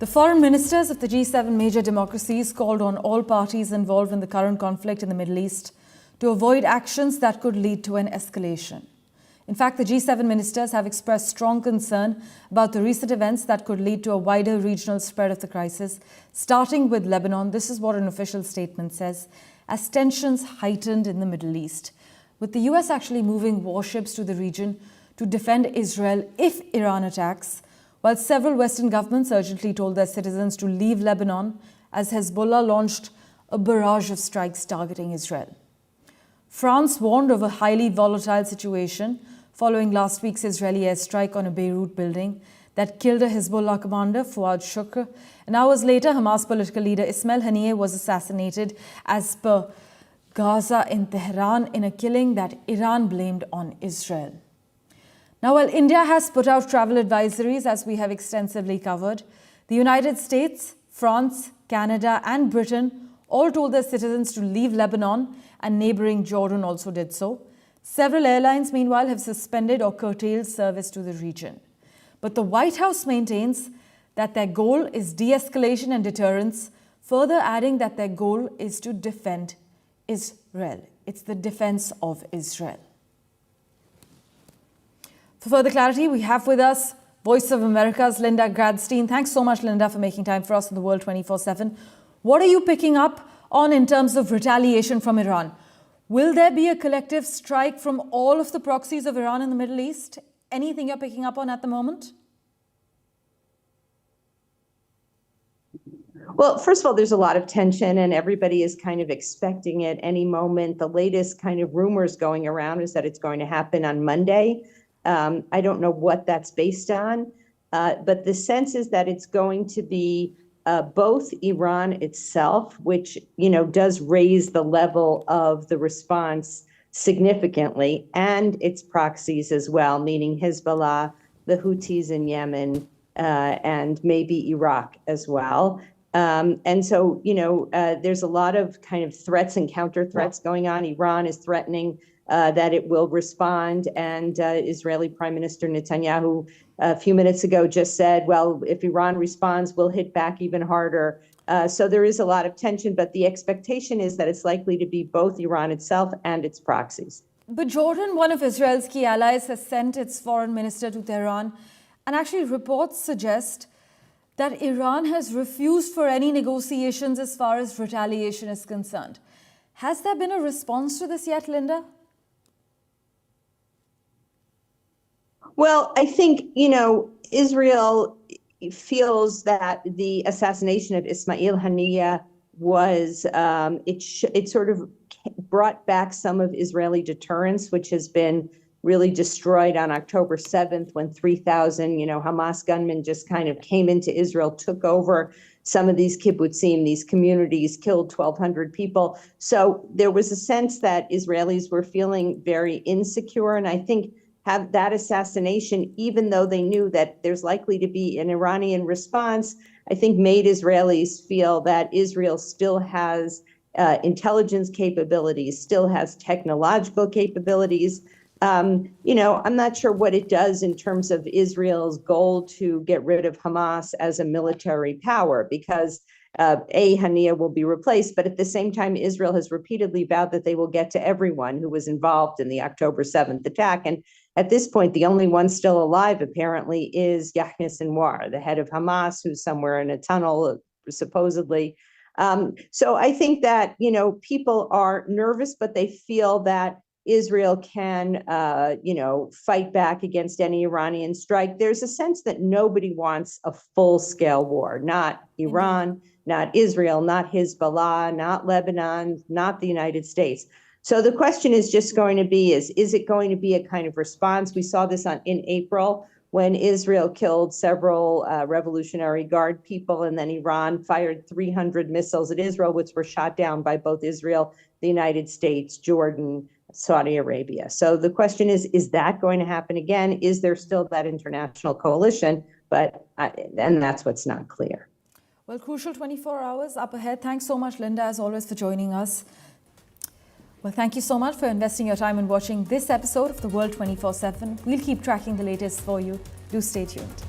The foreign ministers of the G7 major democracies called on all parties involved in the current conflict in the Middle East to avoid actions that could lead to an escalation. In fact, the G7 ministers have expressed strong concern about the recent events that could lead to a wider regional spread of the crisis, starting with Lebanon. This is what an official statement says, as tensions heightened in the Middle East, with the US actually moving warships to the region to defend Israel if Iran attacks, while several Western governments urgently told their citizens to leave Lebanon as Hezbollah launched a barrage of strikes targeting Israel. France warned of a highly volatile situation following last week's Israeli airstrike on a Beirut building that killed a Hezbollah commander, Fuad Shukr. And hours later, Hamas political leader Ismail Haniyeh was assassinated as per Gaza in Tehran in a killing that Iran blamed on Israel. Now, while India has put out travel advisories, as we have extensively covered, the United States, France, Canada and Britain all told their citizens to leave Lebanon, and neighboring Jordan also did so. Several airlines, meanwhile, have suspended or curtailed service to the region. But the White House maintains that their goal is de-escalation and deterrence, further adding that their goal is to defend Israel. It's the defense of Israel. For further clarity, we have with us Voice of America's Linda Gradstein. Thanks so much, Linda, for making time for us in the World 24/7. What are you picking up on in terms of retaliation from Iran? Will there be a collective strike from all of the proxies of Iran in the Middle East? Anything you're picking up on at the moment? Well, first of all, there's a lot of tension and everybody is kind of expecting it any moment. The latest kind of rumors going around is that it's going to happen on Monday. I don't know what that's based on, but the sense is that it's going to be both Iran itself, which, does raise the level of the response significantly, and its proxies as well, meaning Hezbollah, the Houthis in Yemen, and maybe Iraq as well. And so, there's a lot of kind of threats and counter threats going on. Iran is threatening that it will respond. And Israeli Prime Minister Netanyahu a few minutes ago just said, well, if Iran responds, we'll hit back even harder. So there is a lot of tension, but the expectation is that it's likely to be both Iran itself and its proxies. But Jordan, one of Israel's key allies, has sent its foreign minister to Tehran. And actually reports suggest that Iran has refused for any negotiations as far as retaliation is concerned. Has there been a response to this yet, Linda? Well, I think, Israel feels that the assassination of Ismail Haniyeh was, it sort of brought back some of Israeli deterrence, which has been really destroyed on October 7th when 3,000, Hamas gunmen just kind of came into Israel, took over some of these kibbutzim, these communities, killed 1,200 people. So there was a sense that Israelis were feeling very insecure. And I think have that assassination, even though they knew that there's likely to be an Iranian response, I think made Israelis feel that Israel still has intelligence capabilities, still has technological capabilities. I'm not sure what it does in terms of Israel's goal to get rid of Hamas as a military power, because Haniyeh will be replaced, but at the same time, Israel has repeatedly vowed that they will get to everyone who was involved in the October 7th attack. And at this point, the only one still alive, apparently, is Yahya Sinwar, the head of Hamas, who's somewhere in a tunnel, supposedly. So I think that, people are nervous, but they feel that Israel can, fight back against any Iranian strike. There's a sense that nobody wants a full-scale war, not Iran, not Israel, not Hezbollah, not Lebanon, not the United States. So the question is just going to be, is it going to be a kind of response? We saw this in April when Israel killed several Revolutionary Guard people, and then Iran fired 300 missiles at Israel, which were shot down by both Israel, the United States, Jordan, Saudi Arabia. So the question is that going to happen again? Is there still that international coalition? And that's what's not clear. Well, crucial 24 hours up ahead. Thanks so much, Linda, as always, for joining us. Well, thank you so much for investing your time in watching this episode of The World 24/7. We'll keep tracking the latest for you. Do stay tuned.